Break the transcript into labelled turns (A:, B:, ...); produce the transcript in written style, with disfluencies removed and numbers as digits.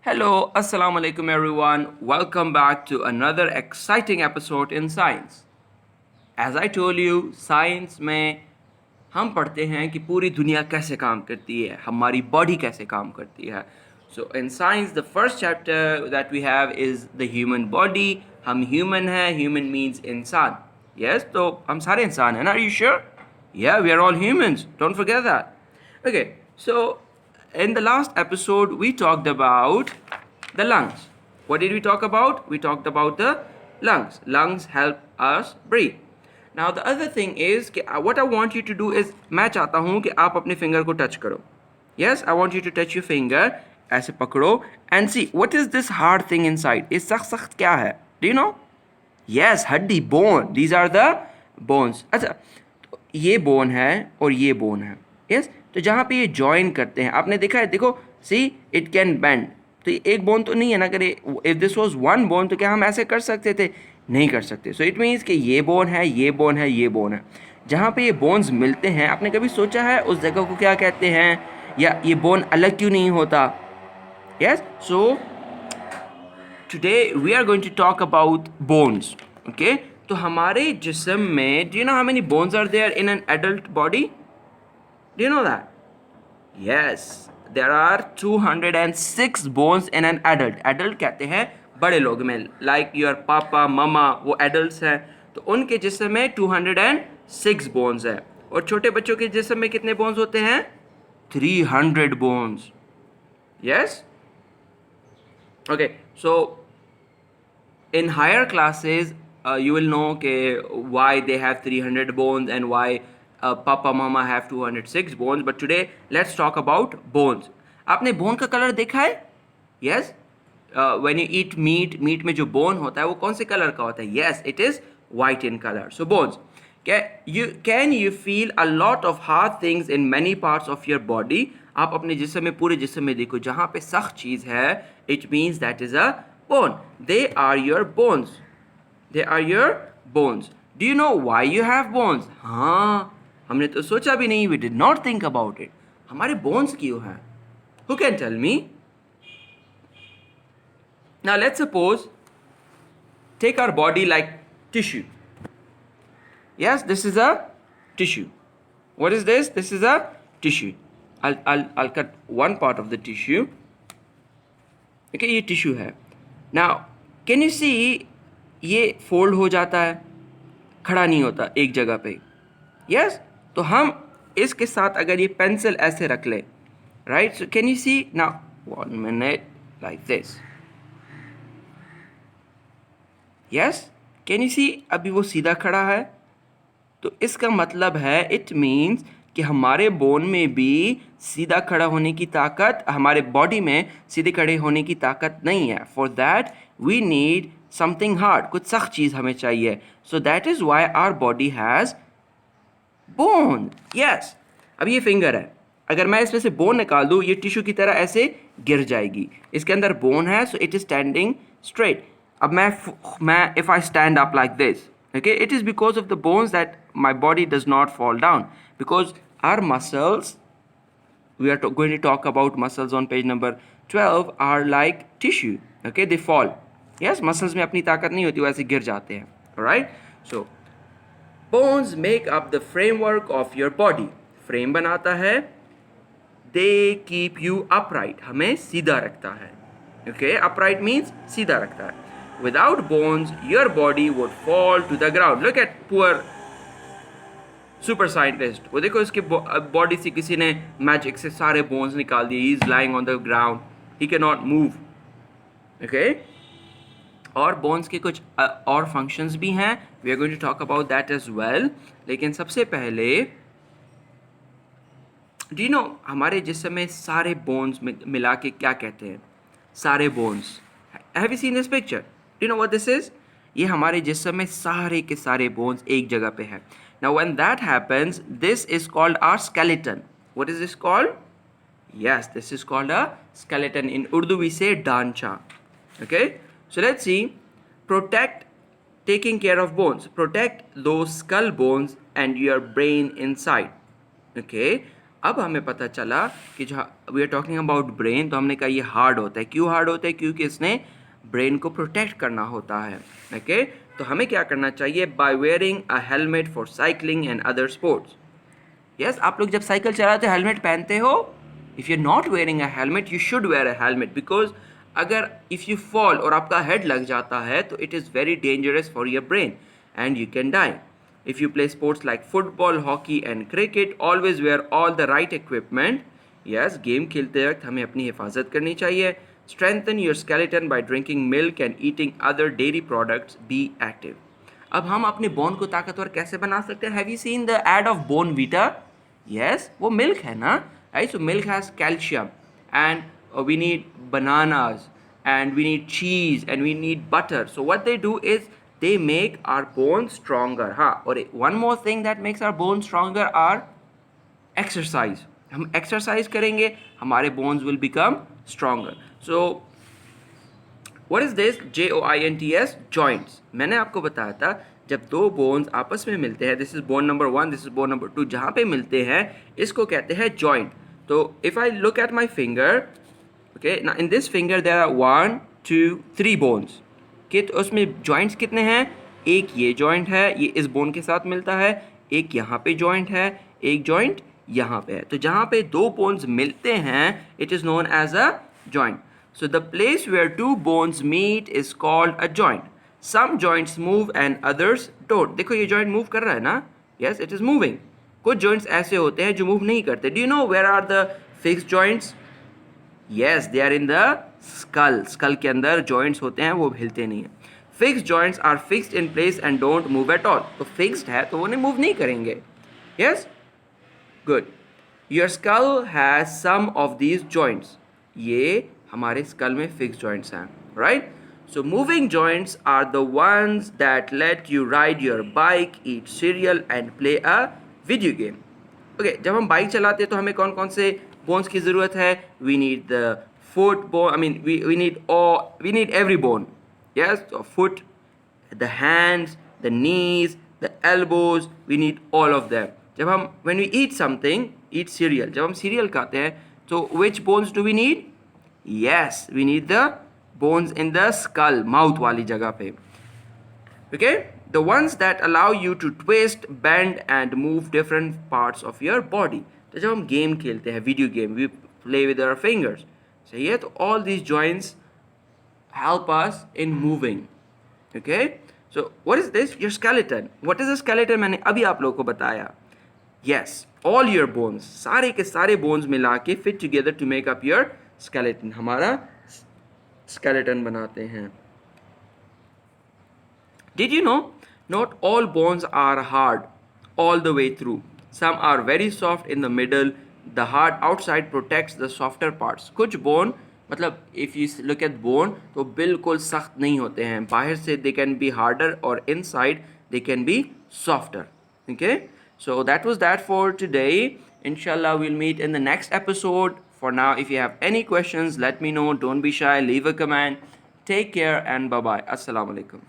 A: Hello, Assalamu alaikum everyone. Welcome back to another exciting episode in science. As I told you, science में हम पढ़ते हैं कि पूरी दुनिया कैसे काम करती है, हमारी बॉडी कैसे काम करती है. So in science, the first chapter that we have is the human body. हम human हैं, human means इंसान. Yes, तो हम सारे इंसान हैं ना? Are you sure? Yeah, we are all humans. Don't forget that. Okay, so in the last episode, we talked about the lungs. What did we talk about? We talked about the lungs. Lungs help us breathe. Now the other thing is कि what I want you to do is मैं चाहता हूँ कि आप अपने finger को touch करो. Yes, I want you to touch your finger. ऐसे पकड़ो and see what is this hard thing inside. ये सख्त क्या है? Do you know? Yes, हड्डी, bone. These are the bones. अच्छा, तो ये bone है और ये bone है. Yes, तो जहाँ पे ये join करते हैं, आपने देखा है, देखो, see, it can bend. तो ये एक बोन तो नहीं है ना, करे if this was one bone तो क्या हम ऐसे कर सकते थे? नहीं कर सकते. सो इट मीन्स कि ये बोन है, ये बोन है, ये बोन है. जहाँ पे ये बोन्स मिलते हैं, आपने कभी सोचा है उस जगह को क्या कहते हैं, या ये बोन अलग क्यों नहीं होता? Yes, so today we are going to talk about bones. Okay, तो हमारे जिस्म में, do you know how many bones are there in an adult body? Do you know that? Yes, there are 206 bones in an adult. Adult कहते हैं बड़े लोग में, like your पापा ममा, वो adults हैं, तो उनके जिस्म में 206 bones है. और छोटे बच्चों के जिस्म में कितने bones होते हैं? 300 bones. Yes? Okay, so in higher classes you will know why they have 300 bones and why Papa Mama have 206 bones. But today let's talk about bones. आपने bone का color देखा है? Yes? When you eat meat, meat में जो bone होता है वो कौन से color का होता है? Yes, it is white in color. So bones. Can you feel a lot of hard things in many parts of your body? आप अपने जिस्म में, पूरे जिस्म में देखो, जहाँ पे सख्त चीज़ है, it means that is a bone. They are your bones. They are your bones. Do you know why you have bones? हाँ, हमने तो सोचा भी नहीं. We did not think about it. हमारे bones क्यों हैं? Who can tell me? Now let's suppose, take our body like tissue. Yes, this is a tissue. What is this? This is a tissue. I'll cut one part of the tissue. Okay, ये tissue है. Now, can you see ये fold हो जाता है, खड़ा नहीं होता एक जगह पे. Yes, तो हम इसके साथ अगर ये pencil ऐसे रख ले, right? So can you see now? 1 minute, like this. Yes, can you see? अभी वो सीधा खड़ा है. तो इसका मतलब है, इट मीन्स कि हमारे बोन में भी सीधा खड़ा होने की ताकत, हमारे बॉडी में सीधे खड़े होने की ताकत नहीं है. For that we need something hard, कुछ सख्त चीज़ हमें चाहिए. So that is why our body has bone. Yes, अब ये फिंगर है, अगर मैं इसमें से बोन निकाल दूँ, ये टिश्यू की तरह ऐसे गिर जाएगी. इसके अंदर बोन है, so it is standing straight. अब मैं if I stand up like this, okay, it is because of the bones that my body does not fall down, because our muscles, we are going to talk about muscles on page number 12, are like tissue. Okay, they fall. Yes, muscles में अपनी ताकत नहीं होती, वो ऐसे गिर जाते हैं. Alright, so bones make up the framework of your body. Frame बनाता है. They keep you upright, हमें सीधा रखता है. Okay, upright means सीधा रखता है. Without bones, your body would fall to the ground. Look at poor super scientist. वो देखो, इसके बॉडी से किसी ने मैजिक से सारे bones निकाल दिए. He is lying on the ground. He cannot move. Okay? और bones के कुछ और functions भी हैं. We are going to talk about that as well. लेकिन सबसे पहले, do you know हमारे जिस्म में सारे bones मिला के क्या कहते हैं? सारे bones. Have you seen this picture? Do you know what this is? ये हमारे जिस्म में सारे के सारे bones एक जगह पे हैं. Now when that happens, this is called our skeleton. What is this called? Yes, this is called a skeleton. In Urdu we say dancha. Okay? So let's see. Protect, taking care of bones. Protect those skull bones and your brain inside. Okay? अब हमें पता चला कि जो we are talking about brain, तो हमने कहा ये हार्ड होता है। क्यों हार्ड होता है? क्योंकि इसने ब्रेन को प्रोटेक्ट करना होता है। ओके, तो हमें क्या करना चाहिए? By wearing a helmet for cycling and other sports. Yes, आप लोग जब साइकिल चलाते हो हेलमेट पहनते हो। If you are not wearing a helmet, you should wear a helmet, because अगर इफ़ यू फॉल और आपका हेड लग जाता है तो it is very dangerous for your brain and you can die. If you play sports like football, hockey and cricket, always wear all the right equipment. Yes, game खेलते वक्त हमें अपनी हिफाजत करनी चाहिए। Strengthen your skeleton by drinking milk and eating other dairy products. Be active. अब हम अपने बोन को ताकतवर कैसे बना सकते हैं? Have you seen the ad of Bonvita? Yes, वो मिल्क है ना, right? So milk has calcium and we need bananas and we need cheese and we need butter. So what they do is they make our bones stronger. हाँ, और one more thing that makes our bones stronger are exercise. हम exercise करेंगे, हमारे bones will become stronger. So what is this? JOINTS, joints. मैंने आपको बताया था जब दो बोन्स आपस में मिलते हैं, this is bone number 1, this is bone number 2, जहाँ पे मिलते हैं इसको कहते हैं जॉइंट। तो if I look at my finger, okay, ना in this finger there are 1 2 3 bones. कि तो उसमें जॉइंट्स कितने हैं? एक ये जॉइंट है, ये इस बोन के साथ मिलता है, एक यहाँ पे जॉइंट है, एक जॉइंट यहाँ पे है। तो जहाँ पे दो बोन्स मिलते हैं it is known as a joint. So the place where two bones meet is called a joint. Some joints move and others don't. देखो ये joint move कर रहा है ना? Yes, it is moving. कुछ joints ऐसे होते हैं जो move नहीं करते. Do you know where are the fixed joints? Yes, they are in the skull. Skull के अंदर joints होते हैं, वो हिलते नहीं हैं. Fixed joints are fixed in place and don't move at all. तो fixed है तो वो नहीं move नहीं करेंगे. Yes? Good. Your skull has some of these joints. ये हमारे स्कल में फिक्स जॉइंट्स हैं, right? So moving joints are the ones that let you ride your bike, eat cereal and play a video game. Okay, जब हम bike चलाते हैं तो हमें कौन कौन से बोन्स की ज़रूरत है? We need the foot bone, I mean we need every bone. Yes, foot, the hands, the knees, the elbows, we need all of them. जब हम when we eat something, eat cereal, जब हम cereal खाते हैं तो which bones do we need? Yes, we need the bones in the skull, mouth वाली जगह पे. Okay, the ones that allow you to twist, bend and move different parts of your body. तो जब हम game खेलते हैं, video game, we play with our fingers. सही है? तो all these joints help us in moving. Okay, so what is this? Your skeleton. What is a skeleton? मैंने अभी आप लोगों को बताया. Yes, all your bones, सारे के सारे bones मिला के fit together to make up your skeleton. हमारा skeleton बनाते हैं. Did you know? Not all bones are hard all the way through. Some are very soft in the middle. The hard outside protects the softer parts. कुछ bone, मतलब if you look at bone, तो बिल्कुल सख्त नहीं होते हैं. बाहर से they can be harder or inside they can be softer. Okay? So that was that for today. Inshallah, we'll meet in the next episode. For now, if you have any questions, let me know. Don't be shy. Leave a comment. Take care and bye-bye. Assalamu alaikum.